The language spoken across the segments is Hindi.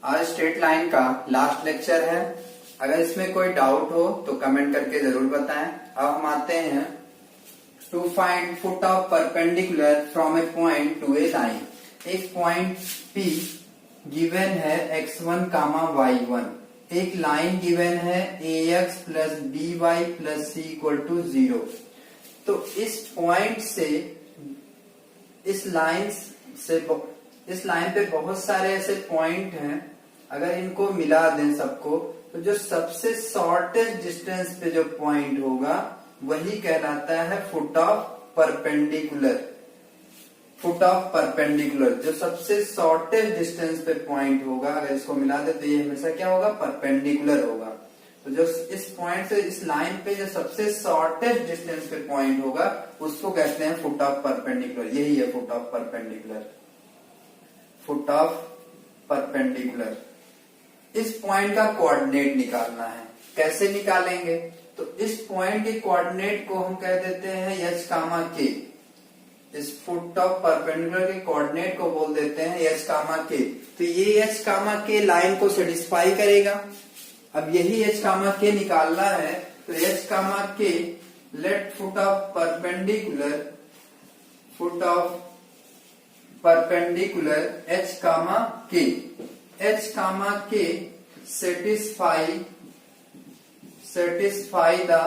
आज स्ट्रेट लाइन का लास्ट लेक्चर है। अगर इसमें कोई डाउट हो तो कमेंट करके जरूर बताएं। अब हम आते हैं to find foot of perpendicular from a point to a line. एक पॉइंट P गिवन है x1, y1। एक लाइन गिवन है ax plus by plus c equal to 0। तो इस पॉइंट से इस लाइन पे बहुत सारे ऐसे पॉइंट हैं। अगर इनको मिला दें सबको तो जो सबसे शॉर्टेस्ट डिस्टेंस पे जो पॉइंट होगा वही कहलाता है foot of perpendicular. Foot of perpendicular जो सबसे शॉर्टेस्ट डिस्टेंस पे पॉइंट होगा, अगर इसको मिला दे तो ये हमेशा क्या होगा, परपेंडिकुलर होगा। तो जो इस पॉइंट से इस लाइन पे जो सबसे शॉर्टेस्ट डिस्टेंस पे पॉइंट होगा उसको कहते हैं फुट ऑफ परपेंडिकुलर। यही है foot of perpendicular. Foot of perpendicular. इस पॉइंट का कोऑर्डिनेट निकालना है। कैसे निकालेंगे? तो इस पॉइंट के कोऑर्डिनेट को हम कह देते हैं h, k। इस फुट ऑफ परपेंडिकुलर के कोऑर्डिनेट को बोल देते हैं h, k। तो ये h, k लाइन को सेटिस्फाई करेगा। अब यही h, k निकालना है तो h, k let foot of perpendicular h, k satisfy the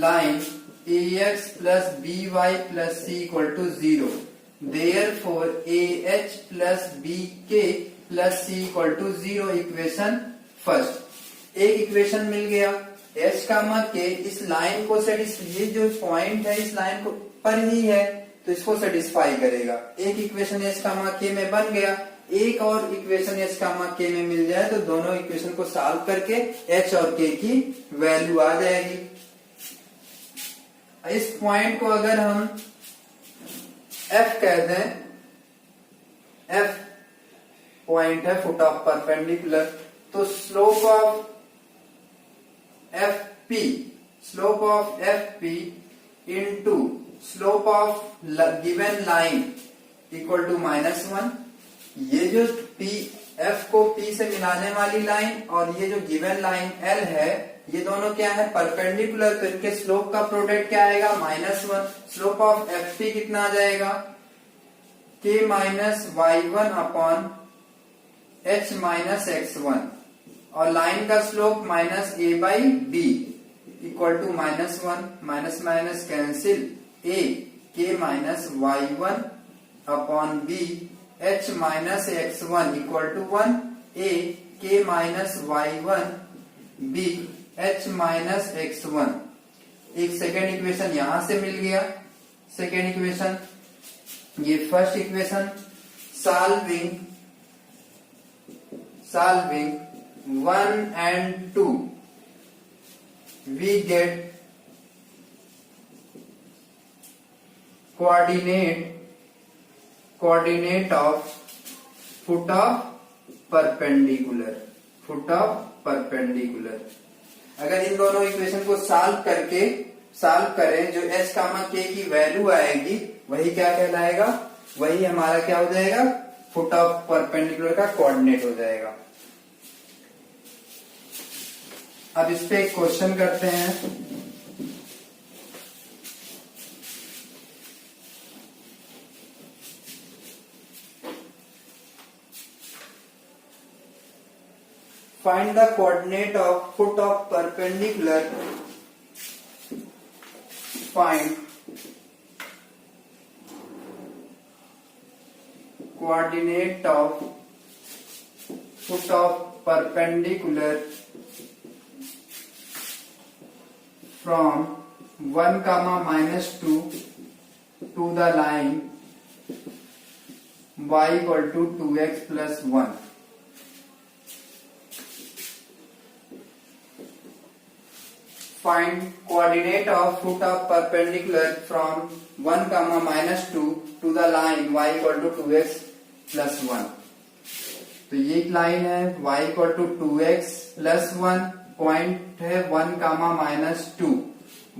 line ax plus by plus c equal to 0. Therefore ah plus bk plus c equal to 0 equation first. एक इक्वेशन मिल गया h, k इस लाइन को ये जो पॉइंट है इस लाइन को पर ही है तो इसको सेटिस्फाई करेगा। एक इक्वेशन h, k में बन गया। एक और इक्वेशन h, k में मिल जाए तो दोनों इक्वेशन को सॉल्व करके h और k की वैल्यू आ जाएगी। इस पॉइंट को अगर हम f कह दें, f पॉइंट है फुट ऑफ परपेंडिकुलर, तो slope of fp into slope of given line equal to -1। ये जो f को p से मिलाने वाली लाइन और ये जो गिवन लाइन l है ये दोनों क्या है, परपेंडिकुलर। तो इनके स्लोप का प्रोडक्ट क्या आएगा, -1। स्लोप ऑफ fp कितना आ जाएगा, k minus y1 upon h minus x1। और लाइन का slope -a by b equal to -1। Minus minus cancel, a k minus y1 upon b h minus x1 equal to 1। a k minus y1 b h minus x1। एक सेकेंड इक्वेशन यहां से मिल गया। सेकेंड इक्वेशन, ये first equation. Solving 1 and 2 we get coordinate of foot of perpendicular। अगर इन दोनों इक्वेशन को सॉल्व करें जो h, k की वैल्यू आएगी वही क्या कहलाएगा, वही हमारा क्या हो जाएगा, फुट ऑफ परपेंडिकुलर का कोऑर्डिनेट हो जाएगा। अब इस पे एक क्वेश्चन करते हैं। Find the coordinate of foot of perpendicular. Find coordinate of foot of perpendicular from 1, -2 to the line y equal to 2x plus 1. Find coordinate of foot of perpendicular from 1, -2 to the line y equal to 2x plus 1. तो ये एक लाइन है y equal to 2x plus 1, point है 1, -2।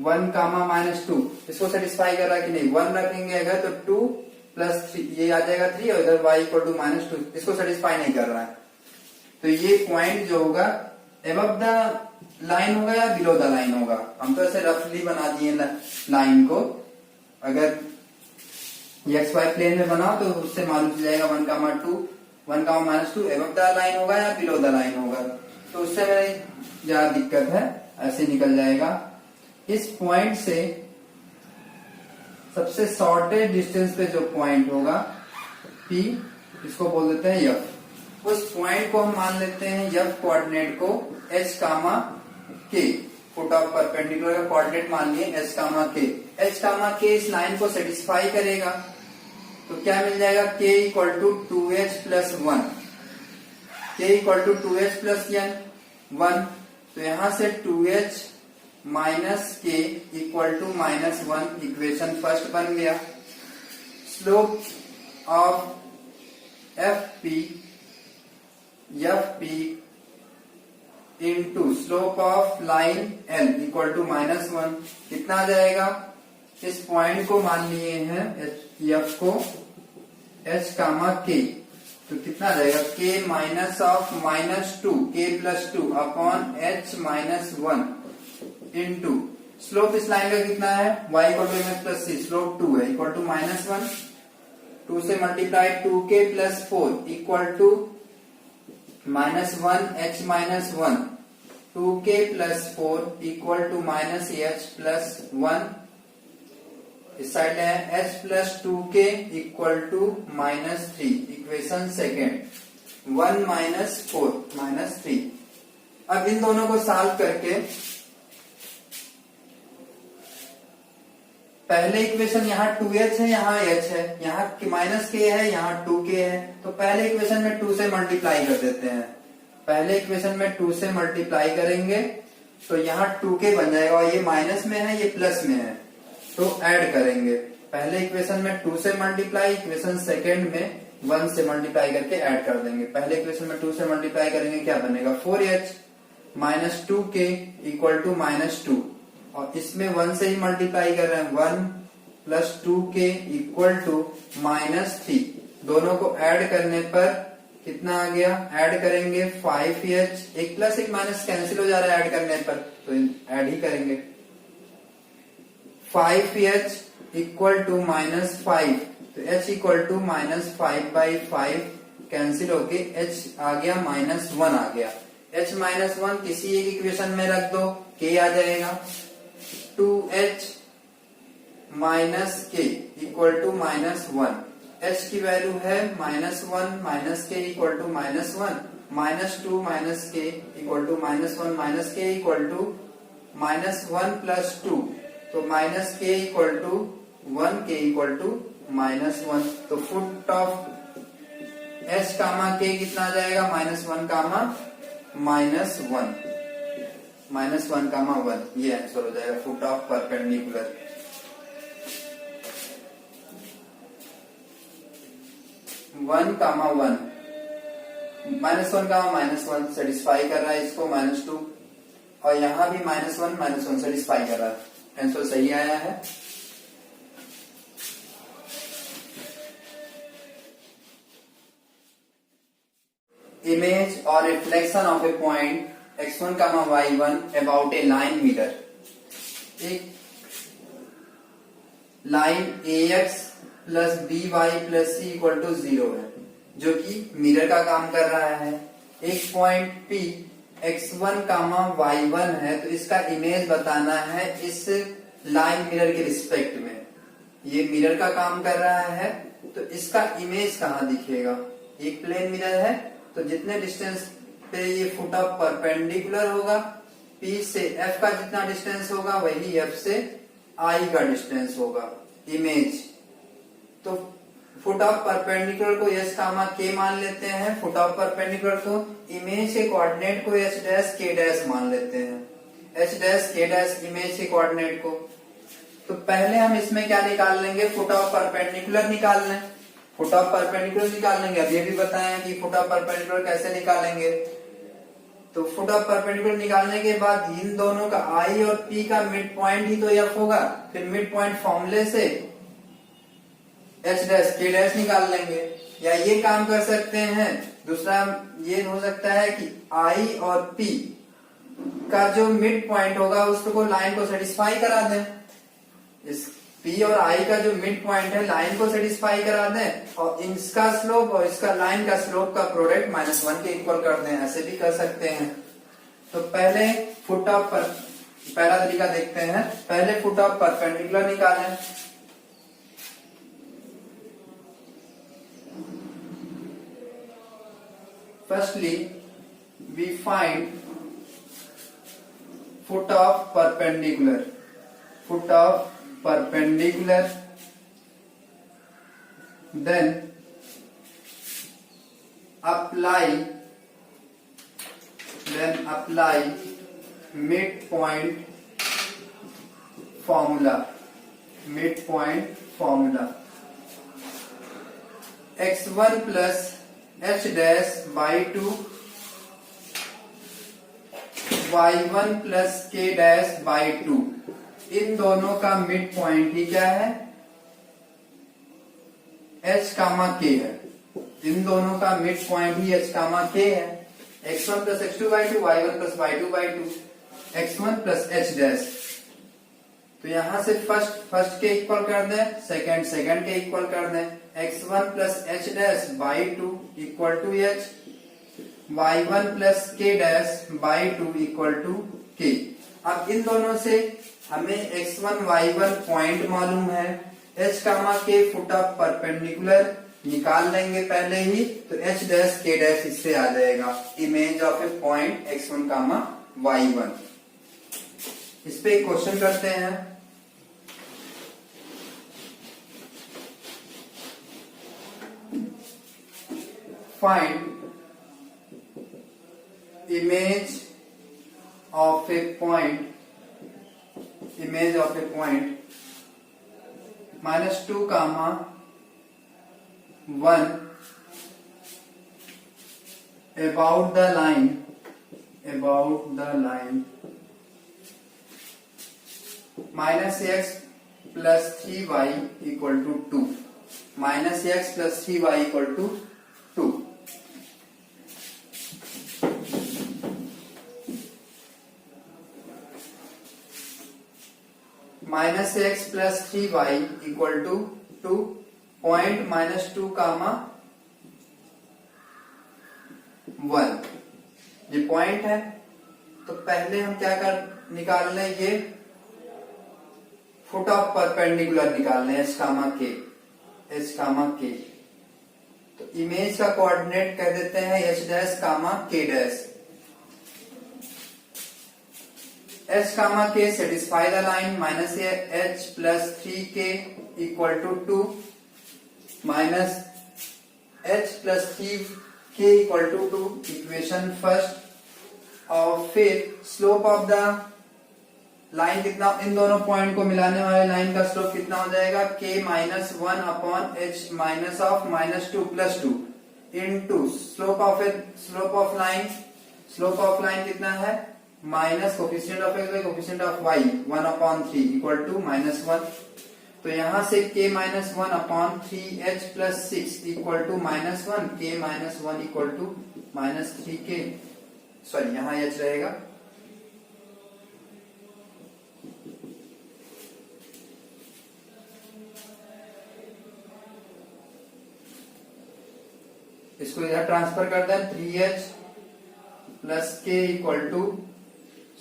1, -2 इसको सेटिस्फाई कर रहा है कि नहीं, 1 रखेंगे अगर तो 2 प्लस 3, ये आ जाएगा 3 और इधर y इक्वल टू -2, इसको सेटिस्फाई नहीं कर रहा है। तो ये पॉइंट जो होगा एबव द लाइन होगा या बिलो द लाइन होगा। हम तो ऐसे रफली बना दिए लाइन को, अगर एक्स वाई प्लेन में बनाओ तो उससे मालूम चल जाएगा 1,2 1,-2 एबव द लाइन होगा या बिलो द लाइन होगा। तो उससे मेरी ज्यादा दिक्कत है, ऐसे निकल जाएगा। इस पॉइंट से सबसे शॉर्टेस्ट डिस्टेंस पे जो पॉइंट होगा P, इसको बोल देते हैं F। उस पॉइंट को हम मान लेते हैं F कोऑर्डिनेट को H, K, foot of perpendicular का कोऑर्डिनेट मान लिए H, K। H, K इस लाइन को सेटिस्फाई करेगा तो क्या मिल जाएगा, K equal to 2H plus 1, K equal to 2H plus 1। तो यहां से 2H minus K equal to -1 equation first बन गया। Slope of FP into slope of line L equal to -1 कितना आ जाएगा। इस पॉइंट को मान लिए हैं F को H, K, तो कितना आ जाएगा, K minus of -2, K plus 2 upon H -1 into slope इस लाइन का कितना है, y equal to mx plus c, slope 2 है इक्वल टू -1, 2 से multiply 2k plus 4 equal to -1h -1, 2k plus 4 equal to -h plus 1। इस साइड है h plus 2k equal to -3 equation second, 1 minus 4 -3। अब इन दोनों को सॉल्व करके पहले इक्वेशन यहाँ 2h है, यहाँ h है, यहाँ -k है, यहाँ 2k है। तो पहले इक्वेशन में 2 से मल्टीप्लाई कर देते हैं। पहले इक्वेशन में 2 से मल्टीप्लाई करेंगे तो यहाँ 2k बन जाएगा और ये माइनस में है, ये प्लस में है, तो ऐड करेंगे। पहले इक्वेशन में 2 से मल्टीप्लाई, इक्वेशन सेकेंड में 1 से मल्टीप्लाई करके ऐड कर देंगे। पहले इक्वेशन में 2 से मल्टीप्लाई करेंगे, क्या बनेगा, 4h minus 2k equal to -2, और इसमें 1 से ही मल्टीप्लाई कर रहे हैं, 1 प्लस 2k इक्वल टू -3। दोनों को ऐड करने पर कितना आ गया, ऐड करेंगे 5h, एक प्लस एक माइनस कैंसिल हो जा रहा है ऐड करने पर, तो ऐड ही करेंगे। 5h इक्वल टू -5, तो h इक्वल टू -5/5 कैंसिल होके h आ गया -1 आ गया। h -1 किसी एक इक्वेशन में रख दो, k आ जाएगा। 2h minus k equal to -1, h की वैल्यू है -1 minus k equal to -1, -2 minus k equal to -1 minus k equal to -1 plus 2, तो minus k equal to 1, k equal to -1। तो फुट ऑफ h, k कितना आ जाएगा, -1, -1, ये आंसर हो जाएगा फुट ऑफ परपेंडिकुलर। -1, -1 सेटिस्फाई कर रहा है इसको, -2, और यहाँ भी -1 सेटिस्फाई कर रहा है। आंसर सही आया है। इमेज और reflection of a point x1, y1 about a line mirror. एक line ax plus by plus c equal to 0 है, जो कि मिरर का काम कर रहा है। एक पॉइंट P x1, y1 है, तो इसका इमेज बताना है इस लाइन मिरर के रिस्पेक्ट में। ये मिरर का काम कर रहा है, तो इसका इमेज कहाँ दिखेगा, एक प्लेन मिरर है, तो जितने डिस्टेंस पे ये फुट ऑफ परपेंडिकुलर होगा, P से F का जितना डिस्टेंस होगा वही F से I का डिस्टेंस होगा। इमेज तो फुट ऑफ परपेंडिकुलर को S, K मान लेते हैं, फुट ऑफ परपेंडिकुलर को इमेज के कोऑर्डिनेट को H डैश K डैश मान लेते हैं, H dash K dash image के कोऑर्डिनेट को। तो पहले हम इसमें क्या निकाल लेंगे, फुट ऑफ परपेंडिकुलर निकाल लें, फुट ऑफ परपेंडिकुलर निकाल लेंगे। अब ये भी बताया कि फुट ऑफ परपेंडिकुलर कैसे निकालेंगे। तो फुट ऑफ परपेंडिकुलर निकालने के बाद इन दोनों का I और P का मिड पॉइंट ही तो F होगा, फिर मिड पॉइंट फॉर्मूले से एच डैश के डैश निकाल लेंगे, या ये काम कर सकते हैं। दूसरा ये हो सकता है कि आई और पी का जो मिड पॉइंट होगा उसको लाइन को सेटिस्फाई करा दें। इस पी और आई का जो मिड पॉइंट है लाइन को सेटिस्फाई करा दें, और इसका स्लोप और इसका लाइन का स्लोप का प्रोडक्ट -1 के इक्वल कर दें। ऐसे भी कर सकते हैं। तो पहले फुट ऑफ पर पहला तरीका देखते हैं। पहले फुट ऑफ परपेंडिकुलर निकालें। Firstly, we find foot of perpendicular. Foot of perpendicular. Then apply midpoint formula. Midpoint formula. x1 plus h dash by 2 y1 plus k dash by 2, इन दोनों का मिड पॉइंट ही क्या है? h कामा k है। इन दोनों का मिड पॉइंट ही h कामा k है। x1 plus x2 by 2 y1 plus y2 by 2 x1 plus h dash। तो यहां से फर्स्ट के इक्वल कर दें, सेकंड के इक्वल कर दें। x1 plus h dash by 2 equal to h, y1 plus k dash by 2 equal to k। अब इन दोनों से हमें x1 y1 पॉइंट मालूम है, h comma k foot of perpendicular निकाल लेंगे पहले ही, तो h dash k dash इससे आ जाएगा। Image of a point x1 comma y1। इस पे एक क्वेश्चन करते हैं। Find image of a point -2, 1 about the line -x plus 3y equal to 2, -x plus 3y equal to 2। -x plus 3y equal to 2, point -2 कामा 1, ये पॉइंट है। तो पहले हम क्या कर निकाल लें, ये फुट ऑफ परपेंडिकुलर निकाल लें, h कामा k। तो इमेज का कोऑर्डिनेट कह देते हैं h dash comma k dash. h comma k satisfy the line -h plus 3k equal to 2, -h plus 3k equal to 2, equation first. और फिर स्लोप ऑफ द लाइन कितना, इन दोनों पॉइंट को मिलाने वाले लाइन का स्लोप कितना हो जाएगा, k -1 upon h minus of -2 plus 2 into slope of line कितना है, minus coefficient of x by coefficient of y 1/3 equal to -1। तो यहां से k -1 upon 3h plus 6 equal to -1, k -1 equal to -3k, sorry यहां h रहेगा। इसको इधर ट्रांसफर कर दें, 3h plus k equal to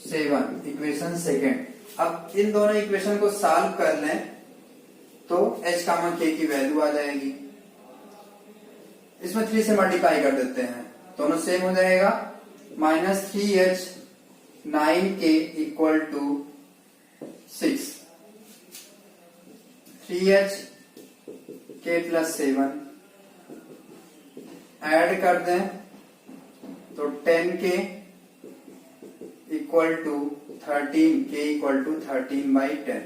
7, equation second. अब इन दोनों इक्वेशन को सॉल्व कर लें तो h कामा k की वैल्यू आ जाएगी। इसमें 3 से मल्टीप्लाई कर देते हैं, दोनों सेम हो जाएगा। -3h 9k equal to 6, 3h k plus 7 add कर दें तो 10k equal to 13, k equal to 13/10।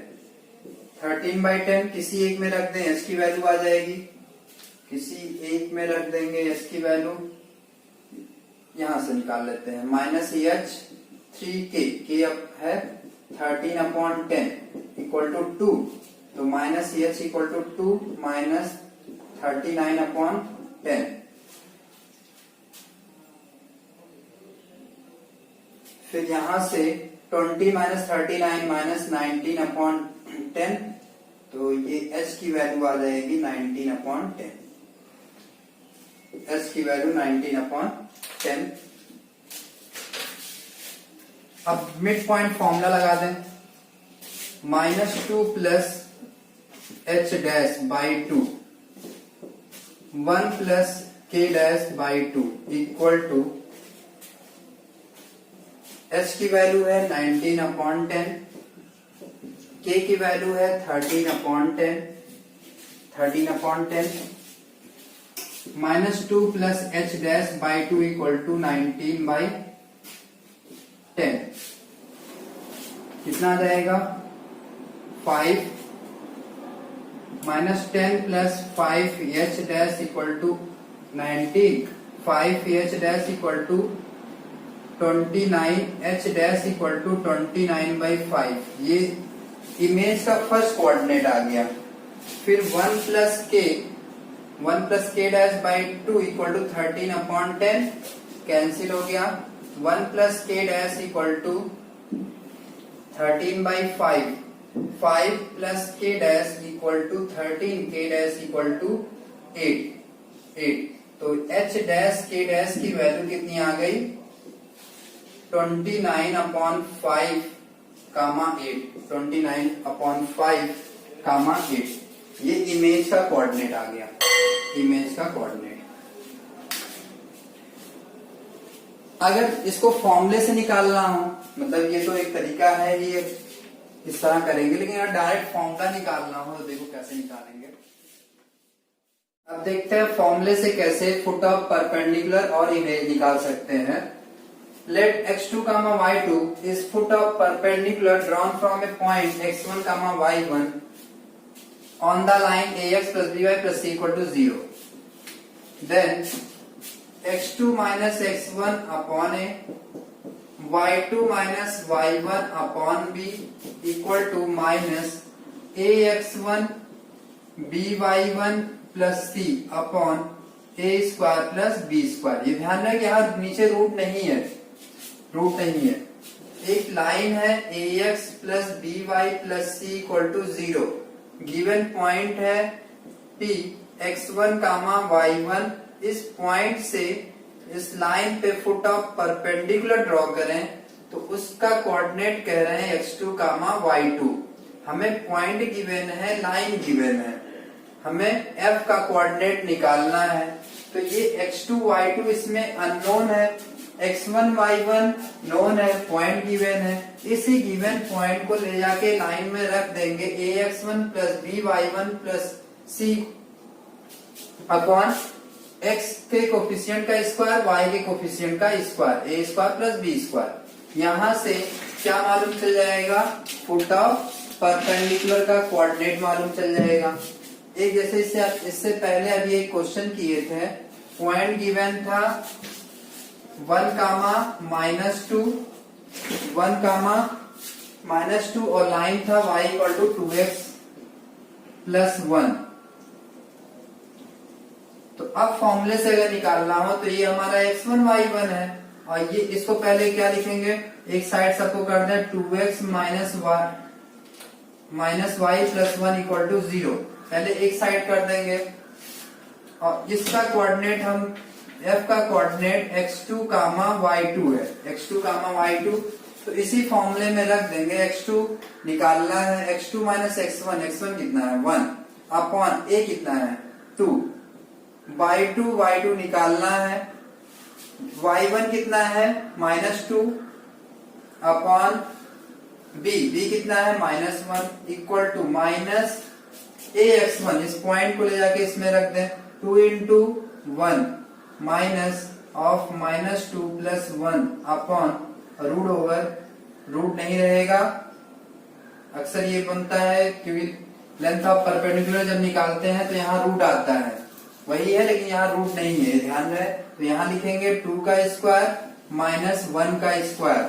13/10 किसी एक में रख दें, h की वैल्यू आ जाएगी। किसी एक में रख देंगे, h की वैल्यू यहां से निकाल लेते हैं। -h 3k, k अब है 13/10 इक्वल टू 2, तो -h इक्वल टू 2 माइनस 39/10। फिर यहां से 20 - 39 - 19/10, तो ये h की वैल्यू आ जाएगी 19/10। h की वैल्यू 19/10। अब मिड पॉइंट फॉर्मूला लगा दें। -2 plus h dash by 2 1 plus k dash by 2 equal to h की वैल्यू है 19/10, k की वैल्यू है 13/10, -2 plus h dash by 2 equal to 19/10। कितना आ जाएगा? 5 -10 plus 5h dash equal to 19, 5h dash equal to 29, h dash equal to 29/5। ये इमेज का फर्स्ट कोऑर्डिनेट आ गया। फिर 1 plus k dash by 2 equal to 13/10 cancel हो गया। 1 plus k dash equal to 13/5, 5 plus k dash equal to 13, k dash equal to 8। तो h डैश k डैश की वैल्यू कितनी आ गई? 29/5, 29/5, ये इमेज का कोऑर्डिनेट आ गया। इमेज का कोऑर्डिनेट अगर इसको फॉर्मूले से निकालना हो, मतलब ये तो एक तरीका है, ये इस तरह करेंगे, लेकिन अगर डायरेक्ट फॉर्मूला निकालना हो तो देखो कैसे निकालेंगे। अब देखते हैं फॉर्मूले से कैसे फुट ऑफ परपेंडिकुलर और इमेज निकाल सकते हैं। Let x2, y2 is foot of perpendicular drawn from a point x1, y1 on the line ax plus by plus c equal to 0. Then x2 minus x1 upon a, y2 minus y1 upon b equal to minus ax1 by1 plus c upon a square plus B square. ये ध्यान रहे कि यहाँ नीचे रूट नहीं है, एक लाइन है ax plus by plus c equal to 0। Given point है p x1, y1। इस पॉइंट से इस लाइन पे फुट ऑफ परपेंडिकुलर ड्रॉ करें तो उसका कोऑर्डिनेट कह रहे हैं x2, y2। हमें पॉइंट गिवन है, लाइन गिवन है, हमें f का कोऑर्डिनेट निकालना है। तो ये x2, y2 इसमें अननोन है, x1, y1 नोन है, पॉइंट गिवन है। इसी गिवन पॉइंट को ले जाके लाइन में रख देंगे ax1 plus by1 plus c upon x के कोफिशिएंट का स्क्वायर, y के कोफिशिएंट का square, a square plus b square. यहाँ से क्या मालूम चल जाएगा? फुट ऑफ परपेंडिकुलर का कोऑर्डिनेट मालूम चल जाएगा। एक जैसे इससे पहले अभी एक क्वेश्चन किए थे, पॉइंट गिवन था 1, -2, 1, -2 और लाइन था y equal to 2x plus 1। तो अब फॉर्मूले से अगर निकालना हो तो ये हमारा x1, y1 है, और ये इसको पहले क्या लिखेंगे? एक साइड सबको कर दें 2x minus y plus 1 equal to 0। पहले एक साइड कर देंगे, और इसका कोऑर्डिनेट हम f का कोऑर्डिनेट x2, y2 है, x2, y2। तो इसी फॉर्मूले में रख देंगे। x2 निकालना है, x2 माइनस x1 कितना है? 1 अपॉन a कितना है? 2। y2 निकालना है, y1 कितना है? -2 अपॉन b कितना है? -1 इक्वल टू माइनस ax1। इस पॉइंट को ले जाके इसमें रख दें, 2 into 1 minus of -2 plus 1 upon root over, root नहीं रहेगा, अक्सर ये बनता है क्योंकि लेंथ ऑफ परपेंडिकुलर जब निकालते हैं तो यहाँ रूट आता है, वही है, लेकिन यहाँ रूट नहीं है, ध्यान रहे। तो यहाँ लिखेंगे 2 का स्क्वायर माइनस 1 का square,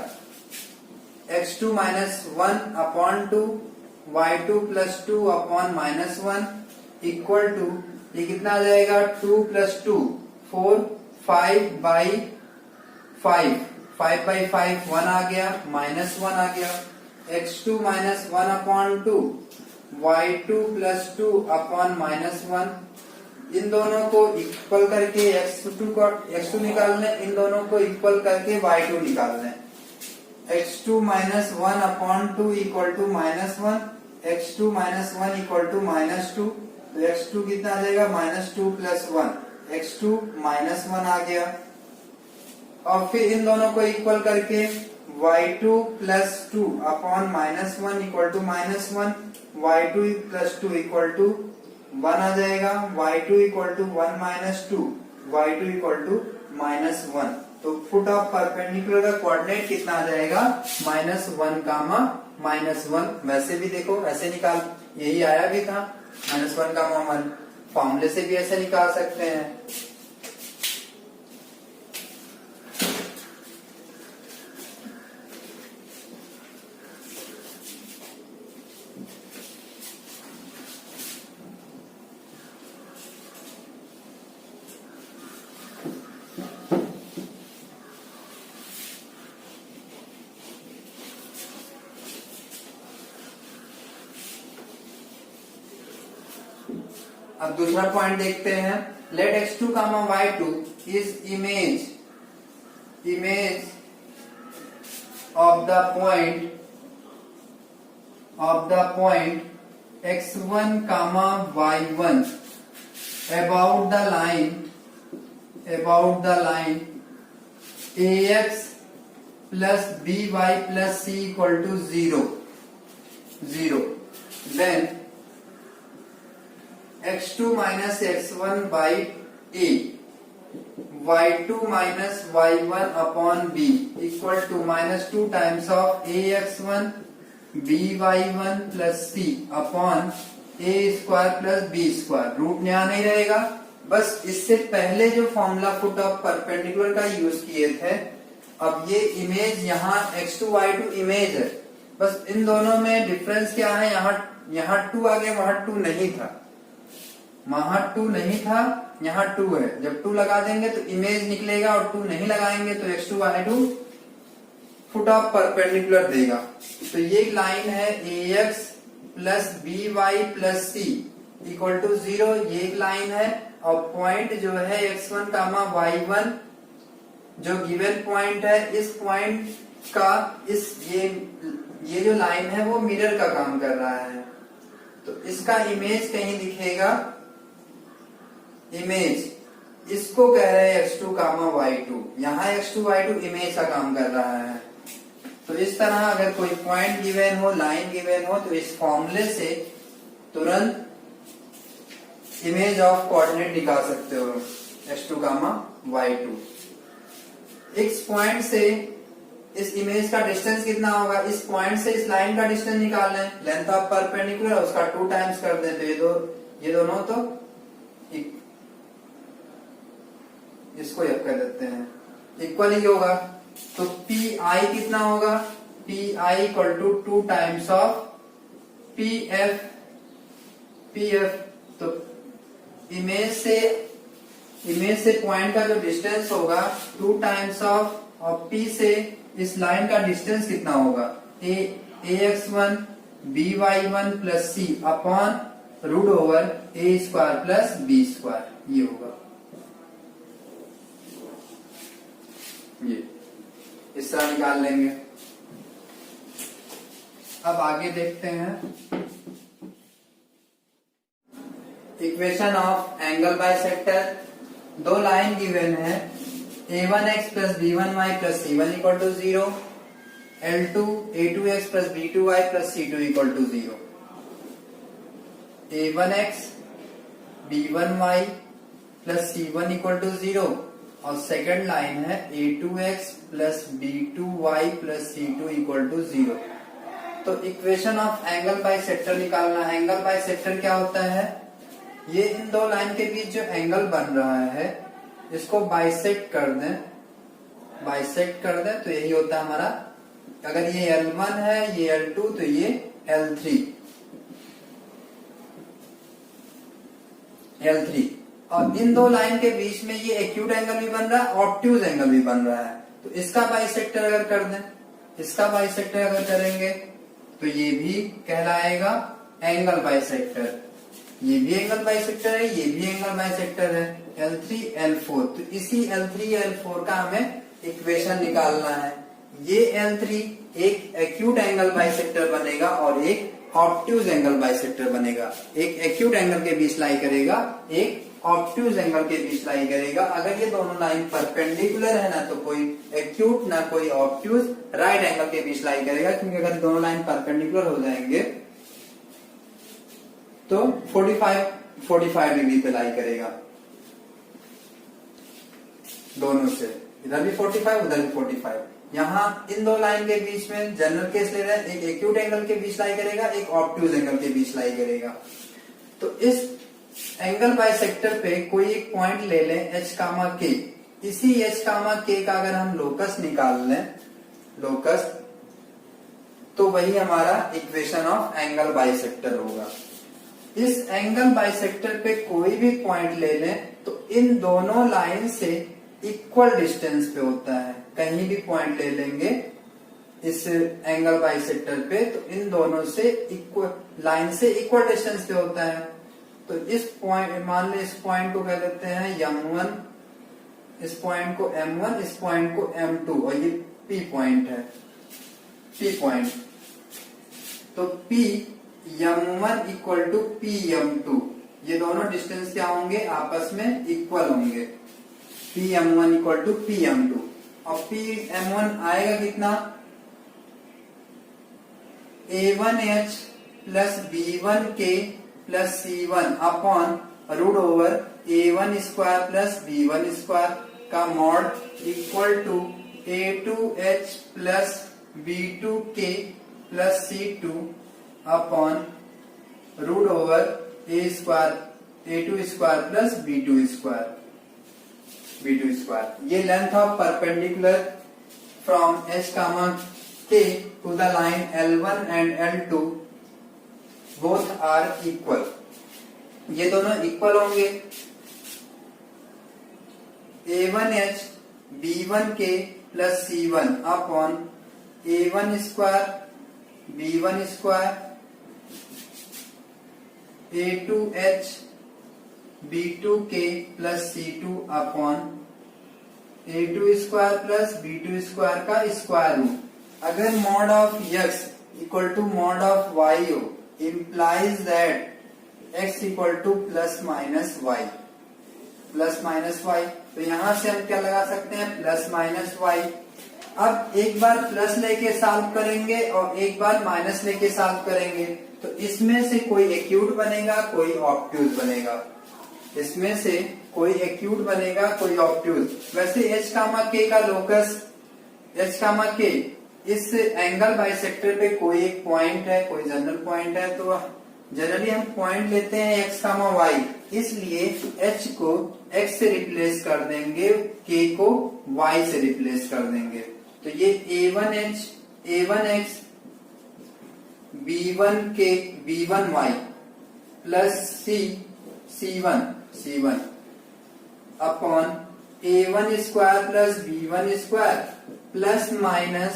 x2 minus 1 upon 2, y2 plus 2 upon -1 equal to, ये कितना आ जाएगा 2 + 2 4 5/5 5/5 1 आ गया -1 आ गया x2 - 1/2 y2 + 2 upon -1 इन दोनों को इक्वल करके x2 निकालना है इन दोनों को इक्वल करके y2 निकालना है x2 - 1/2 = -1 x2 - 1 = -2 तो x2 कितना आ जाएगा -2 + 1 x2 -1 आ गया और फिर इन दोनों को इक्वल करके y2 + 2 upon -1 = -1 y2 + 2 = 1 आ जाएगा y2 = 1 - 2 y2 = -1 तो फुट ऑफ परपेंडिकुलर का कोऑर्डिनेट कितना आ जाएगा -1, -1 वैसे भी देखो ऐसे निकाल यही आया भी था -1, 1 फॉर्मूले से भी ऐसे निकाल सकते हैं। अब दूसरा पॉइंट देखते हैं let x2, y2 is image of the point x1, y1 about the line ax plus by plus c = 0 then x2 - x1 by a y2 - y1 upon b equal to -2 times of ax1 by1 plus c upon a square plus b square root में यहाँ नहीं रहेगा बस इससे पहले जो फॉर्मूला फुट ऑफ परपेंडिकुलर का यूज किए थे अब ये इमेज यहाँ x2 y2 इमेज है बस इन दोनों में डिफरेंस क्या है यहाँ 2 आ गया वहां 2 नहीं था वहां 2 नहीं था यहाँ 2 है जब 2 लगा देंगे तो इमेज निकलेगा और 2 नहीं लगाएंगे तो x2 y2 foot of perpendicular देगा तो ये लाइन है ax plus by plus c equal to 0 ये एक लाइन है और पॉइंट जो है x1, y1 जो गिवन पॉइंट है इस पॉइंट का ये जो लाइन है वो मिरर का काम कर रहा है तो इसका इमेज कहीं दिखेगा इमेज इसको कह रहे हैं x2, y2 यहाँ x2, y2 इमेज का काम कर रहा है तो इस तरह अगर कोई पॉइंट गिवन हो लाइन गिवन हो तो इस फॉर्मूले से तुरंत इमेज ऑफ कोऑर्डिनेट निकाल सकते हो x2, y2 इस पॉइंट से इस इमेज का डिस्टेंस कितना होगा इस पॉइंट से इस लाइन का डिस्टेंस निकाल लें लेंथ ऑफ परपेंडिकुलर उसका 2 टाइम्स कर दें तो ये दोनों तो इसको यप कर देते हैं इक्वल ही होगा तो PI कितना होगा PI = 2 टाइम्स ऑफ PF तो इमेज से पॉइंट का जो डिस्टेंस होगा 2 टाइम्स ऑफ और P से इस लाइन का डिस्टेंस कितना होगा ax1 by1 plus c upon √a² plus b² ये होगा ये इस तरह निकाल लेंगे। अब आगे देखते हैं इक्वेशन ऑफ एंगल बाइसेक्टर दो लाइन गिवन है a1x plus b1y plus c1 equal to 0 L2 a2x plus b2y plus c2 equal to 0 a1x b1y plus c1 equal to 0 और सेकंड लाइन है a2x plus b2y plus c2 equal to 0 तो इक्वेशन ऑफ एंगल बाइसेक्टर निकालना है। एंगल बाइसेक्टर क्या होता है ये इन दो लाइन के बीच जो एंगल बन रहा है इसको बाइसेक्ट कर दें तो यही होता है हमारा अगर ये L1 है ये L2 तो ये L3 L3, और इन दो लाइन के बीच में ये एक्यूट एंगल भी बन रहा है, ऑब्ट्यूज एंगल भी बन रहा है। तो इसका बाइसेक्टर अगर कर दें, इसका बाइसेक्टर अगर करेंगे तो ये भी कहलाएगा एंगल बाइसेक्टर। ये भी एंगल बाइसेक्टर है, ये भी एंगल बाइसेक्टर है, L3 L4। तो इसी L3 L4 का हमें इक्वेशन निकालना है। ये L3 एक एक्यूट एंगल बाइसेक्टर बनेगा और एक ऑब्ट्यूज एंगल बाइसेक्टर बनेगा। एक एक्यूट एंगल के बीच लाई करेगा, एक ऑब्ट्यूज एंगल के बीच लाई करेगा। अगर ये दोनों लाइन परपेंडिकुलर है ना तो कोई एक्यूट ना कोई ऑब्ट्यूज, राइट एंगल के बीच लाई करेगा, क्योंकि अगर दोनों लाइन परपेंडिकुलर हो जाएंगे तो 45 डिग्री पे लाई करेगा दोनों से, इधर भी 45 उधर भी 45। यहाँ इन दो लाइन के बीच में जनरल केस ले रहे हैं, एक एक्यूट एंगल के बीच लाई करेगा, एक ऑब्ट्यूज एंगल के बीच लाई करेगा। तो इस एंगल बाइसेक्टर पे कोई एक पॉइंट ले लें H, K। इसी H, K का अगर हम लोकस निकाल लें, लोकस, तो वही हमारा इक्वेशन ऑफ एंगल बाइसेक्टर होगा। इस एंगल बाइसेक्टर पे कोई भी पॉइंट ले लें तो इन दोनों लाइन से इक्वल डिस्टेंस पे होता है। कहीं भी पॉइंट ले लेंगे इस एंगल बाइसेक्टर पे तो इन दोनों से इक्वल लाइन से इक्वल डिस्टेंस पे होता है। तो इस पॉइंट, मान ले इस पॉइंट को कह देते हैं M1, इस पॉइंट को M1, इस पॉइंट को M2, और ये P पॉइंट है, P पॉइंट। तो P M1 equal to P M2, ये दोनों डिस्टेंस क्या होंगे, आपस में इक्वल होंगे। P M1 equal to P M2, और P M1 आएगा कितना, A1H plus B1K plus C1 upon root over A1 square plus B1 square का mod equal to A2H plus B2K plus C2 upon root over A square A2 square plus B2 square, B2 square. ये length of perpendicular from H, K to the line L1 and L2 both are equal। ये दोनों इक्वल होंगे। A1H B1K plus C1 upon A1 square B1 square A2H B2K plus C2 upon A2 square plus B2 square का स्क्वायर रूट। अगर mod of x equal to mod of y हो, implies that x equal to plus minus y, plus minus y। तो यहां से हम क्या लगा सकते हैं, प्लस माइनस y। अब एक बार प्लस लेके सॉल्व करेंगे और एक बार माइनस लेके सॉल्व करेंगे, तो इसमें से कोई एक्यूट बनेगा, कोई ऑब्ट्यूज बनेगा। इसमें से कोई एक्यूट बनेगा, कोई ऑब्ट्यूज। वैसे H, K का लोकस H, K इस एंगल बाइसेक्टर पे कोई एक पॉइंट है, कोई जनरल पॉइंट है, तो जनरली हम पॉइंट लेते हैं x, y। इसलिए h को x से रिप्लेस कर देंगे, k को y से रिप्लेस कर देंगे। तो ये A1H, A1X, B1K, B1Y plus C1 upon A1 square plus B1 square plus minus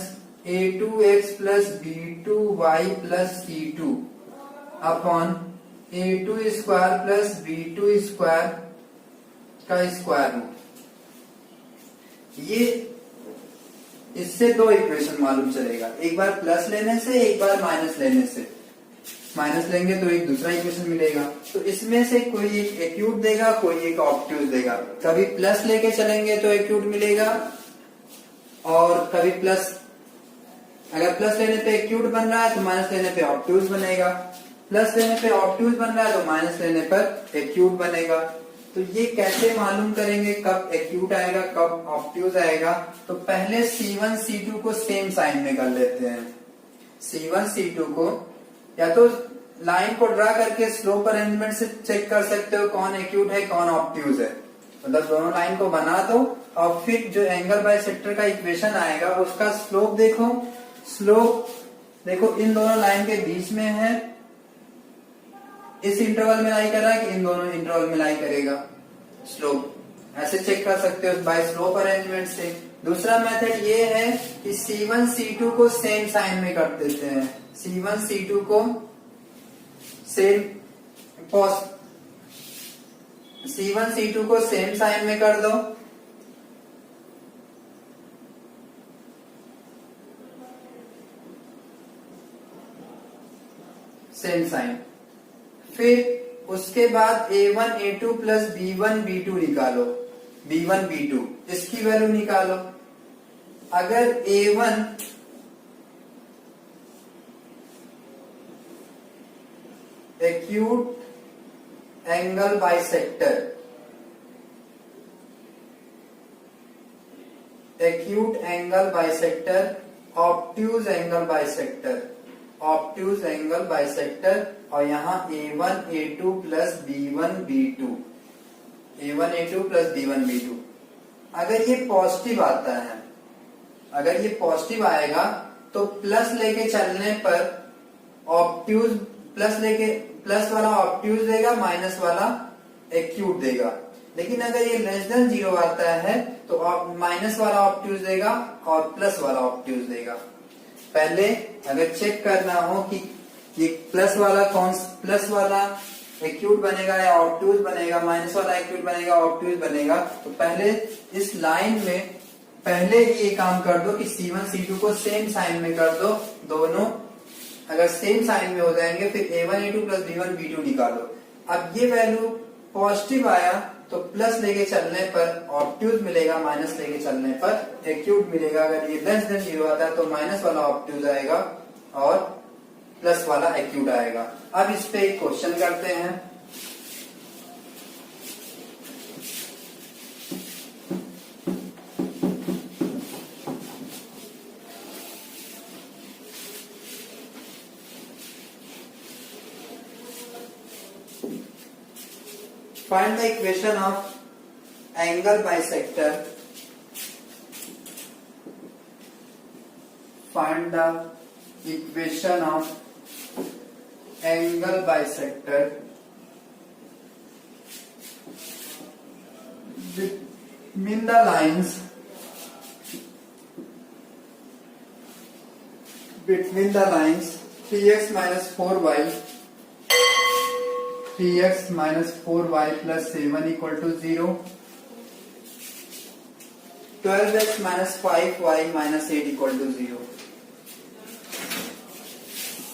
A2X plus B2Y plus C2 upon A2 square plus B2 square का स्क्वायर रूट। ये इससे दो इक्वेशन मालूम चलेगा, एक बार प्लस लेने से, एक बार माइनस लेने से। माइनस लेंगे तो एक दूसरा इक्वेशन मिलेगा। तो इसमें से कोई एक एक्यूट देगा, कोई एक ऑब्ट्यूज देगा। कभी प्लस लेके चलेंगे तो एक्यूट मिलेगा, और कभी प्लस, अगर प्लस लेने पे एक्यूट बन रहा है तो माइनस लेने पे ऑब्ट्यूज बनेगा। प्लस लेने पे ऑब्ट्यूज बन रहा है तो माइनस लेने पर एक्यूट बनेगा। तो ये कैसे मालूम करेंगे कब एक्यूट आएगा, कब ऑब्ट्यूज आएगा? तो पहले C1 C2 को सेम साइन में कर लेते हैं। C1 C2 को या तो लाइन को ड्रा करके स्लोप अरेंजमेंट से चेक कर सकते हो कौन एक्यूट है, कौन ऑब्ट्यूज है। मतलब दोनों लाइन को बना दो और फिर जो एंगल बाइसेक्टर का इक्वेशन आएगा उसका स्लोप देखो। स्लोप देखो इन दोनों लाइन के बीच में है इस इंटरवल में लाई कर रहा है कि इन दोनों इंटरवल में लाई करेगा स्लोप। ऐसे चेक कर सकते हो बाय स्लोप अरेंजमेंट से। दूसरा मेथड ये है कि C1 C2 को सेम साइन में कर देते हैं। C1 C2 को सेम C1 C2 को सेम साइन में कर दो, सेम साइन। फिर उसके बाद A1 A2 plus B1 B2 निकालो, B1 B2 इसकी वैल्यू निकालो। अगर A1 acute angle bisector, acute angle bisector, obtuse angle bisector, obtuse angle bisector, और यहाँ A1 A2 plus B1 B2, A1 A2 plus B1 B2। अगर ये पॉजिटिव आता है, अगर ये पॉजिटिव आएगा तो प्लस लेके चलने पर ऑब्ट्यूज प्लस वाला ऑब्ट्यूज देगा, माइनस वाला एक्यूट देगा। लेकिन अगर ये लेस देन 0 आता है तो माइनस वाला ऑब्ट्यूज देगा और प्लस वाला ऑब्ट्यूज देगा। पहले अगर चेक करना हो कि ये प्लस वाला एक्यूट बनेगा या ऑब्ट्यूज बनेगा, माइनस वाला एक्यूट बनेगा ऑब्ट्यूज बनेगा, तो पहले इस लाइन में पहले ही ये काम कर दो कि C1 C2 को सेम साइन में कर दो। दोनों अगर सेम साइन में हो जाएंगे फिर A1 A2 plus B1 B2 निकालो। अब ये वैल्यू पॉजिटिव आया तो प्लस लेके चलने पर ऑब्ट्यूज मिलेगा, माइनस लेके चलने पर एक्यूट मिलेगा। अगर ये लेस देन 0 आता है तो माइनस वाला ऑब्ट्यूज आएगा और प्लस वाला एक्यूट आएगा। अब इस पे एक क्वेश्चन करते हैं। Find the equation of angle bisector. Find the equation of angle bisector between the lines, between the lines 3x minus 4y, 3x minus 4y plus 7 equal to 0, 12x minus 5y minus 8 equal to 0,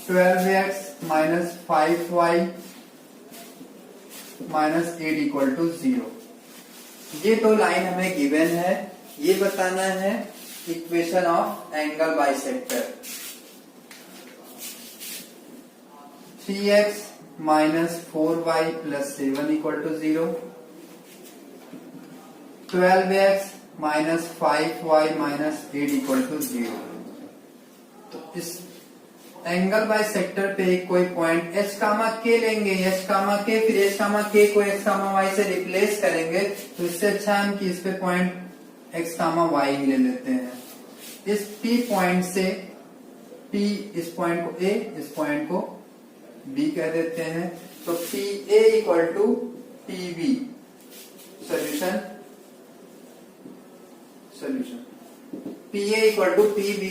12x minus 5y minus 8 equal to 0। ये तो लाइन हमें गिवन है, ये बताना है equation of angle bisector. 3x minus 4y plus 7 equal to 0, 12x minus 5y minus 8 equal to 0। तो इस एंगल बाइसेक्टर पे कोई पॉइंट h कामा k लेंगे, h कामा k, फिर h कामा k को x कामा y से रिप्लेस करेंगे, तो इससे अच्छा है हम कि इस पे पॉइंट x कामा y ही ले लेते हैं। इस P पॉइंट से P, इस पॉइंट को A, इस पॉइंट को B कह देते हैं। तो PA equal to PB। Solution PA equal to PB।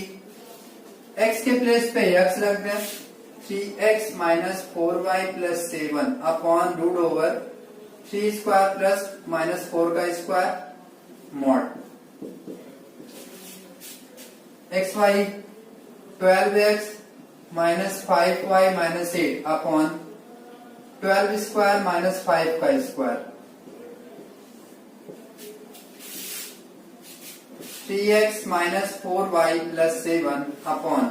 x के प्लेस पे x रख दें, 3x minus 4y plus 7 upon root over 3 square plus minus 4 का square mod xy 12x minus 5y minus 8 upon 12 square minus 5 का square, 3x minus 4y plus 7 upon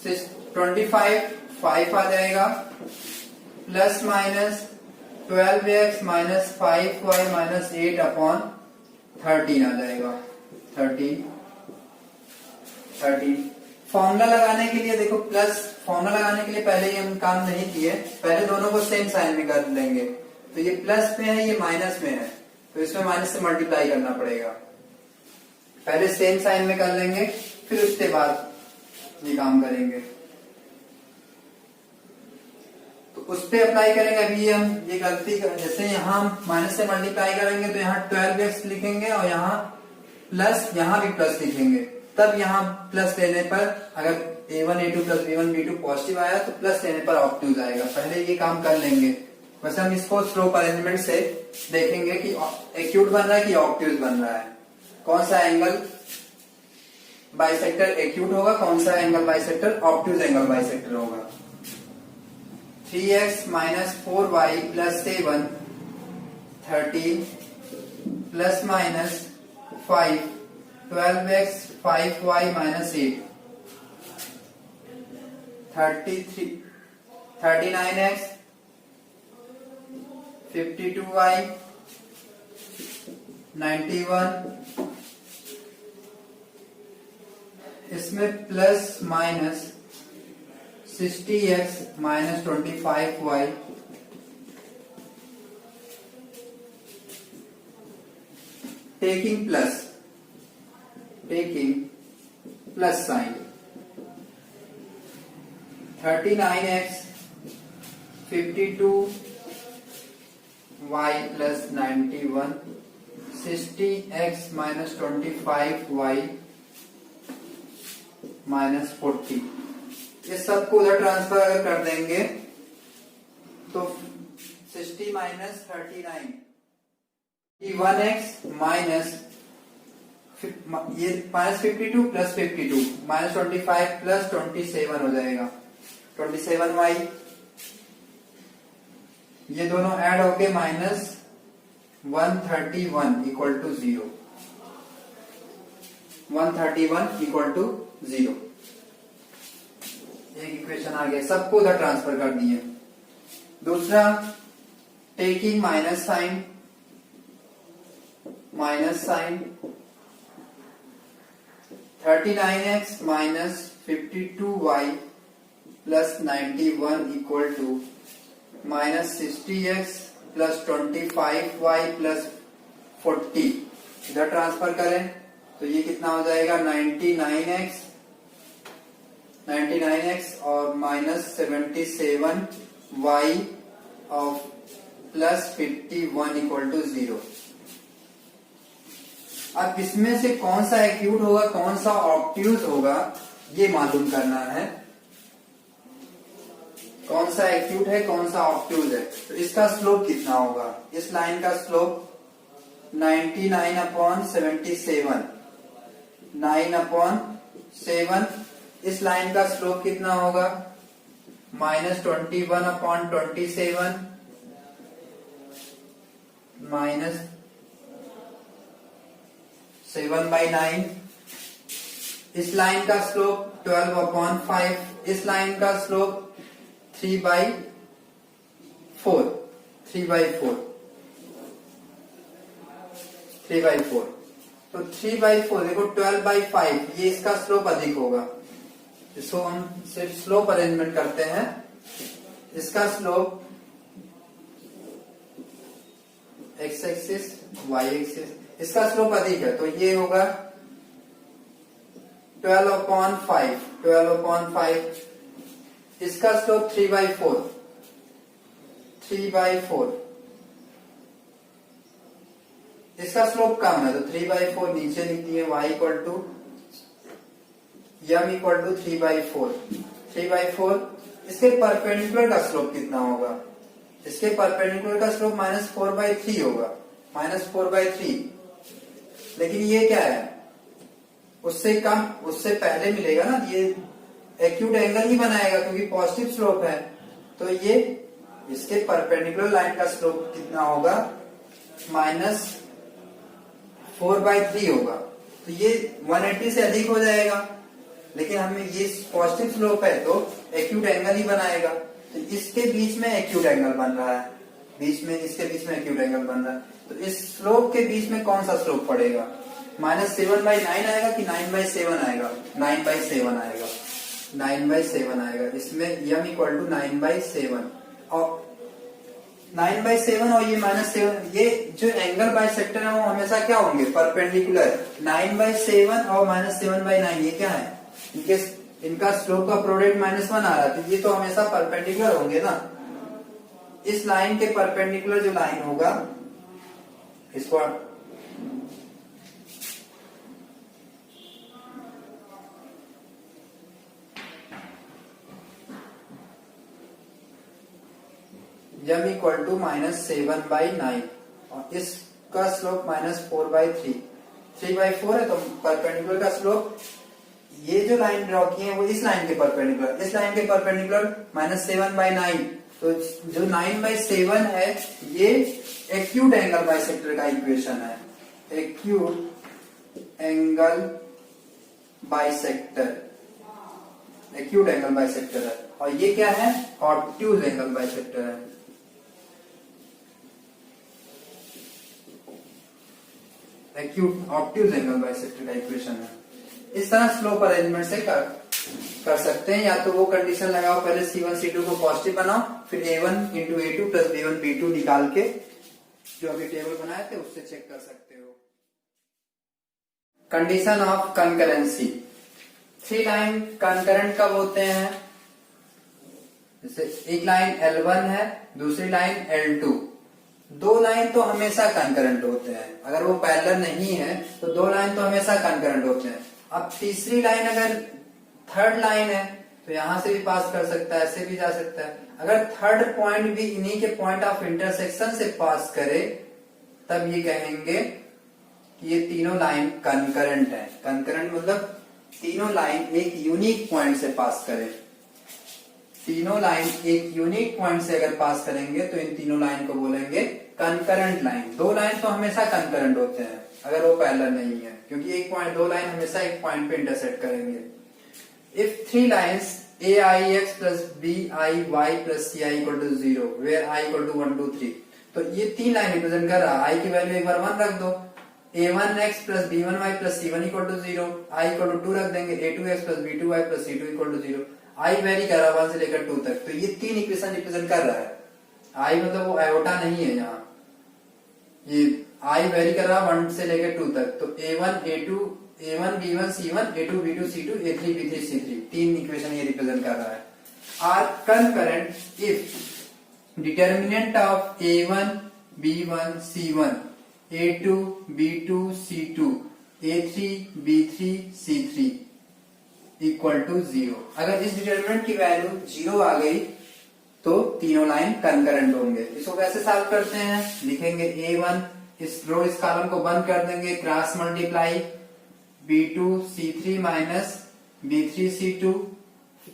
25 5 आ जाएगा, plus minus 12x minus 5y minus 8 upon 13 आ जाएगा। 13 फॉर्मूला लगाने के लिए देखो, प्लस फॉर्मूला लगाने के लिए पहले ये हम काम नहीं किए, पहले दोनों को सेम साइन में कर लेंगे। तो ये प्लस में है, ये माइनस में है, तो इसमें माइनस से मल्टीप्लाई करना पड़ेगा। पहले सेम साइन में कर लेंगे, फिर उसके बाद ये काम करेंगे तो उस पे अप्लाई करेंगे। अभी हम ये गलती कर, जैसे यहाँ माइनस से मल्टीप्लाई करेंगे तो यहाँ 12x लिखेंगे और यहाँ प्लस, यहाँ भी प्लस लिखेंगे। तब यहाँ प्लस लेने पर अगर a1 a2 plus b1 b2 positive आया तो प्लस लेने पर ऑब्ट्यूज आएगा। पहले ये काम कर लेंगे। वैसे हम इसको स्लोप अरेंजमेंट से देखेंगे कि एक्यूट बन रहा है कि ऑब्ट्यूज बन रहा है। कौन सा एंगल बाइसेक्टर एक्यूट होगा, कौन सा angle bisector obtuse angle bisector होगा। 3x minus 4y plus 7 13 plus minus 5 12x 5y minus 8 33 39x 52y 91, इसमें plus minus 60x minus 25y taking plus sign 39x 52y plus 91 60x minus 25y minus 40। ये सबको उधर ट्रांसफर अगर कर देंगे तो 60 माइनस 39 1x माइनस ये माइनस 52 प्लस 52 माइनस 25 प्लस 27 हो जाएगा 27y। ये दोनों ऐड होके minus 131 equal to 0 131 equal to 0। एक इक्वेशन आ गया, सबको उधर ट्रांसफर कर दिए। दूसरा taking minus sign 39x minus 52y plus 91 equal to minus 60x plus 25y plus 40। इधर ट्रांसफर करें तो ये कितना हो जाएगा 99x और माइनस 77y और प्लस 51 इक्वल टू 0। अब इसमें से कौन सा एक्यूट होगा कौन सा ऑब्ट्यूज होगा ये मालूम करना है। कौन सा एक्यूट है कौन सा ऑब्ट्यूज है तो इसका स्लोप कितना होगा। इस लाइन का स्लोप 99/77 9/7। इस लाइन का स्लोप कितना होगा माइनस 21/27 माइनस 7/9। इस लाइन का स्लोप 12/5। इस लाइन का स्लोप 3/4 तो 3/4 देखो 12/5 ये इसका स्लोप अधिक होगा। इसको हम सिर्फ स्लोप अरेंजमेंट करते हैं। इसका slope x axis y axis इसका स्लोप अधिक है तो ये होगा 12/5। इसका स्लोप 3/4 इसका स्लोप कम है तो 3/4 नीचे लिख दिए y equal to m equal to 3/4। इसके परपेंडिकुलर का स्लोप कितना होगा। इसके परपेंडिकुलर का स्लोप -4/3 होगा -4/3। लेकिन ये क्या है उससे कम उससे पहले मिलेगा ना, ये एक्यूट एंगल ही बनाएगा क्योंकि पॉजिटिव स्लोप है। तो ये इसके परपेंडिकुलर लाइन का स्लोप कितना होगा -4/3 होगा। तो ये 180 से अधिक हो जाएगा लेकिन हमें ये पॉजिटिव स्लोप है तो एक्यूट एंगल ही बनाएगा। तो इसके बीच में एक्यूट एंगल बन रहा है इसके बीच में एक्यूट एंगल बन रहा है। तो इस स्लोप के बीच में कौन सा स्लोप पड़ेगा -7/9 आएगा कि 9/7 आएगा 9/7 आएगा। इसमें m इक्वल टू 9/7 और 9/7 और ये -7 ये जो एंगल बाइसेक्टर है वो हमेशा क्या होंगे परपेंडिकुलर। 9/7 और -7/9 ये क्या है इनके इनका स्लोप का प्रोडक्ट -1 आ रहा है, तो ये तो हमेशा परपेंडिकुलर होंगे ना। इस लाइन के परपेंडिकुलर जो लाइन होगा इसको m इक्वल टू -7/9 और इसका स्लोप -4/3, 3/4 है, तो परपेंडिकुलर का स्लोप ये जो लाइन ड्रॉ की है वो इस लाइन के परपेंडिकुलर, इस लाइन के परपेंडिकुलर -7/9, तो जो 9/7 है ये एक्यूट एंगल बाइसेक्टर का इक्वेशन है, acute angle bisector, acute angle bisector है। और ये क्या है? ऑब्ट्यूज एंगल बाइसेक्टर है। एक्यूट ऑब्ट्यूज एंगल बाइसेक्टर का इक्वेशन है। इस तरह स्लोप अरेंजमेंट से कर सकते हैं, या तो वो कंडीशन लगाओ पहले C1 C2 को पॉजिटिव बनाओ, फिर A1 into A2 plus B1 B2 निकाल के जो अभी टेबल बनाए थे उससे चेक कर सकते हो। Condition of concurrency, 3 line concurrent कब होते हैं? जैसे एक लाइन L1 है, दूसरी लाइन L2, 2 लाइन तो हमेशा कंकरेंट होते हैं, अगर वो पैरेलल नहीं है तो 2 लाइन तो हमेशा कंकरेंट होते हैं। अब तीसरी लाइन अगर थर्ड लाइन है तो यहां से भी पास कर सकता है, ऐसे भी जा सकता है। अगर थर्ड पॉइंट भी इन्हीं के पॉइंट ऑफ इंटरसेक्शन से पास करे तब ये कहेंगे कि ये तीनों लाइन कंकरेंट है। कंकरेंट मतलब तीनों लाइन एक यूनिक पॉइंट से पास करें, तीनों लाइन एक यूनिक पॉइंट से अगर पास करेंगे तो इन तीनों लाइन को बोलेंगे कंकरेंट लाइन। 2 लाइन तो हमेशा कंकरेंट होते हैं अगर वो पैरेलल नहीं है, क्योंकि एक पॉइंट 2 लाइन हमेशा एक पॉइंट पे इंटरसेक्ट करेंगे। If 3 lines AIX plus BIY plus CI equal to 0 where I equal to 1 2 3, तो ये 3 लाइन रिप्रेजेंट कर रहा है। I की वैल्यू एक बार 1 रख दो, A1X plus B1Y plus C1 equal to 0, I equal to 2 रख देंगे, A2X plus B2Y plus C2 equal to 0। I vary कर रहा है 1 से लेकर 2 तक, तो ये 3 इक्वेशन रिप्रेजेंट कर रहा है। I मतलब वो आयोटा नहीं है यहाँ, ये I वेरी कर रहा है 1 से लेकर 2 तक, तो A1 A2 A1 B1 C1 A2 B2 C2 A3 B3 C3, 3 equation ये रिप्रेजेंट कर रहा है। Are concurrent if determinant of A1 B1 C1 A2 B2 C2 A3 B3 C3 equal to 0। अगर इस डिटर्मिनेंट की वैल्यू 0 आ गई तो तीनों लाइन कंकरेंट होंगे। इसको कैसे सॉल्व करते हैं? लिखेंगे A1, इस रो इस कॉलम को बंद कर देंगे, cross multiply B2 C3 minus B3 C2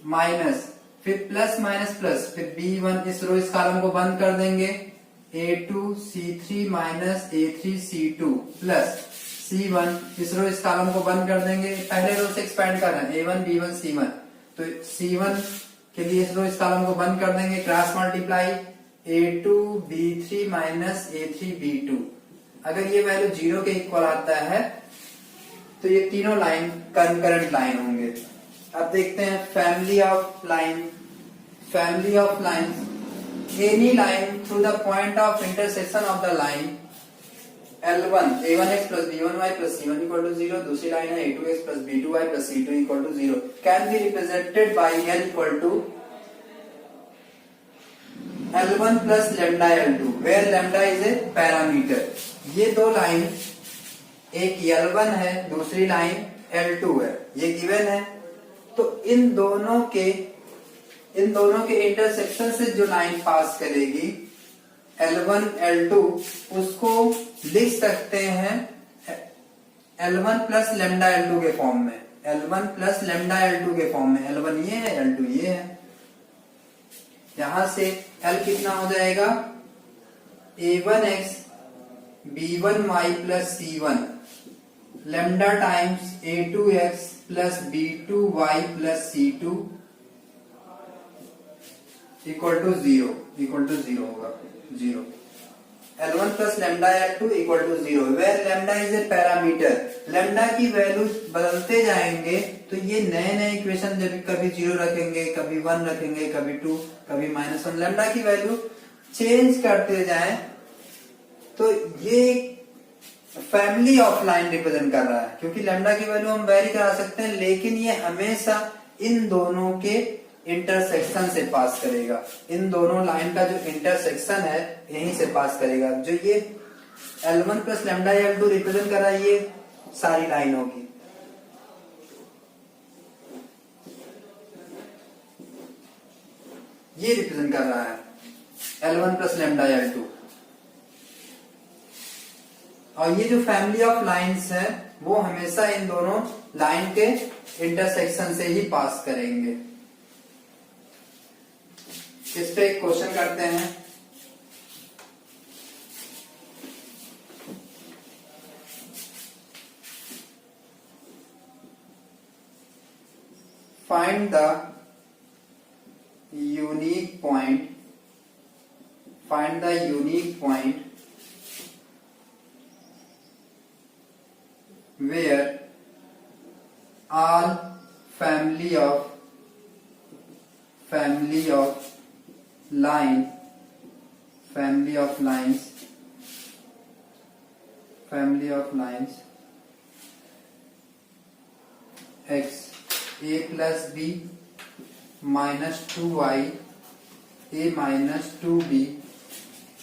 minus फिर प्लस माइनस प्लस, फिर B1 इस रो इस कॉलम को बंद कर देंगे, A2 C3 minus A3 C2 plus C1 इस रो इस कॉलम को बंद कर देंगे, पहले रो से एक्सपेंड कर रहे हैं A1 B1 C1, तो C1 के लिए इस रो इस कॉलम को बंद कर देंगे, cross multiply A2 B3 minus A3 B2। अगर ये वैल्यू 0 के इक्वल आता है तो ये तीनों लाइन कंकरेंट लाइन होंगे। अब देखते हैं family of line, family of lines, any line through the point of intersection of the line L1 A1X plus B1Y plus C1 equal to 0, दूसरी लाइन है A2X plus B2Y plus C2 equal to 0, can be represented by L equal to L1 plus lambda L2 where lambda is a parameter. ये 2 लाइन, एक L1 है दूसरी लाइन L2 है, ये गिवन है, तो इन दोनों के इंटरसेक्शन से जो लाइन पास करेगी L1 L2 उसको लिख सकते हैं L1 प्लस लेमडा L2 के फॉर्म में, L1 प्लस लेमडा L2 के फॉर्म में। L1 ये है, L2 ये है। यहां से L कितना हो जाएगा? A1X B1Y plus C1 lambda times A2X plus B2Y plus C2 equal to 0 होगा 0। L1 plus lambda L2 equal to 0 where lambda is a parameter. Lambda की वैल्यू बदलते जाएंगे तो ये नए नए इक्वेशन जब कभी 0 रखेंगे, कभी 1 रखेंगे, कभी 2, कभी -1, लेमडा की वैल्यू चेंज करते जाएं तो ये फैमिली ऑफ लाइन रिप्रेजेंट कर रहा है, क्योंकि लेमडा की वैल्यू हम वेरी करा सकते हैं, लेकिन ये हमेशा इन दोनों के इंटरसेक्शन से पास करेगा। इन दोनों लाइन का जो इंटरसेक्शन है यहीं से पास करेगा। जो ये L1 plus lambda L2 represent कर रहा है, ये सारी लाइन होगी। ये रिप्रेजेंट कर रहा है L1 प्लस लैम्डा L2। और ये जो फैमिली ऑफ लाइंस है वो हमेशा इन दोनों लाइन के इंटरसेक्शन से ही पास करेंगे। इस पे एक क्वेश्चन करते हैं। Find the unique point, find the unique point where all family of lines x a plus b minus 2y a minus 2b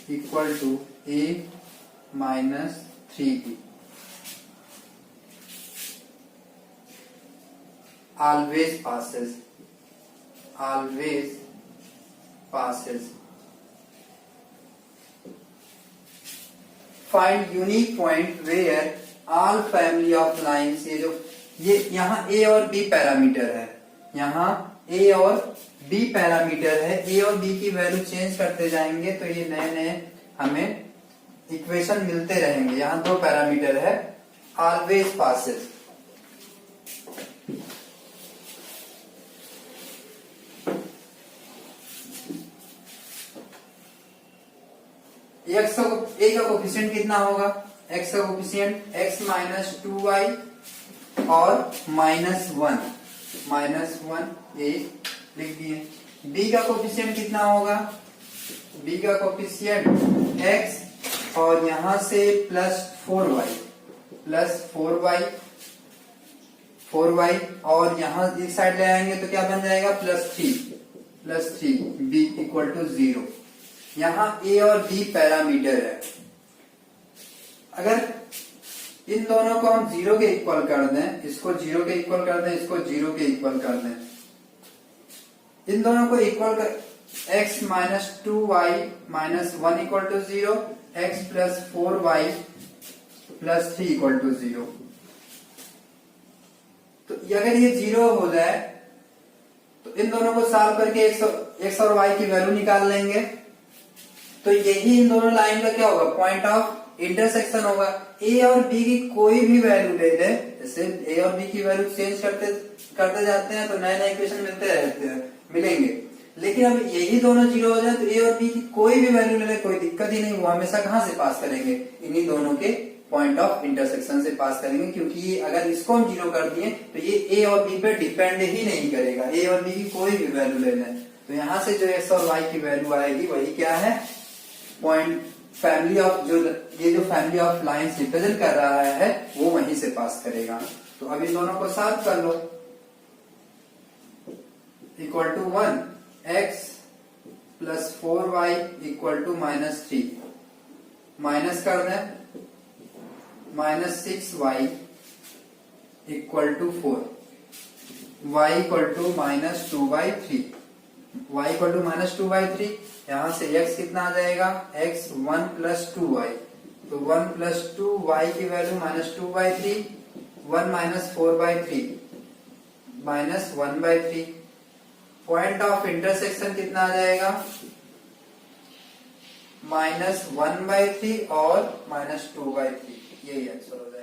equal to a minus 3b always passes, always passes। Find unique point where all family of lines, ये यहाँ a और b पैरामीटर है, यहाँ a और b पैरामीटर है। a और b की वैल्यू चेंज करते जाएंगे तो ये नए नए हमें इक्वेशन मिलते रहेंगे। यहाँ दो पैरामीटर है, ऑलवेज पासेस। a का कोफिशिएंट कितना होगा? x का कोफिशिएंट x माइनस 2y और माइनस वन a लिख दिए। b का कोफिशिएंट कितना होगा? b का कोफिशिएंट x और यहां से प्लस 4y और यहां इस साइड ले आएंगे तो क्या बन जाएगा? Plus three b equal to 0। यहाँ a और b पैरामीटर है। अगर इन दोनों को हम 0 के इक्वल कर दें, इसको 0 के इक्वल कर दें, इसको 0 के इक्वल कर दें, इन दोनों को इक्वल कर x minus 2y minus 1 equal to 0, x plus 4y plus 3 equal to 0। तो अगर ये 0 हो जाए तो इन दोनों को सॉल्व करके x और y की वैल्यू निकाल लेंगे। तो यही इन दोनों लाइन का क्या होगा? पॉइंट ऑफ इंटरसेक्शन होगा। a और b की कोई भी वैल्यू ले ले, जैसे a और b की वैल्यू चेंज करते जाते हैं तो नए नए इक्वेशन मिलेंगे। लेकिन अब यही दोनों 0 हो जाए तो a और b की कोई भी वैल्यू ले ले, कोई दिक्कत ही नहीं। वो हमेशा कहां से पास करेंगे? इन्हीं दोनों के पॉइंट ऑफ इंटरसेक्शन से पास करेंगे, क्योंकि अगर इसको हम 0 कर दिए तो ये a और b पे डिपेंड ही नहीं करेगा। a और b की कोई भी वैल्यू ले लें तो यहाँ से जो x और y की वैल्यू आएगी वही क्या है? पॉइंट फैमिली ऑफ ये जो फैमिली ऑफ लाइंस रिप्रेजेंट कर रहा है वो वहीं से पास करेगा। तो अब इन दोनों को साथ कर लो। Equal to 1 x plus 4y equal to minus 3, minus कर दें minus 6y equal to 4, y equal to minus 2/3, y equal to minus 2/3। यहां से x कितना आ जाएगा? x 1 प्लस 2y, तो 1 प्लस 2y की value minus 2/3, 1 minus 4/3 minus 1/3। Point of intersection कितना आ जाएगा? माइनस 1/3 और माइनस 2/3, यही आंसर हो जाएगा।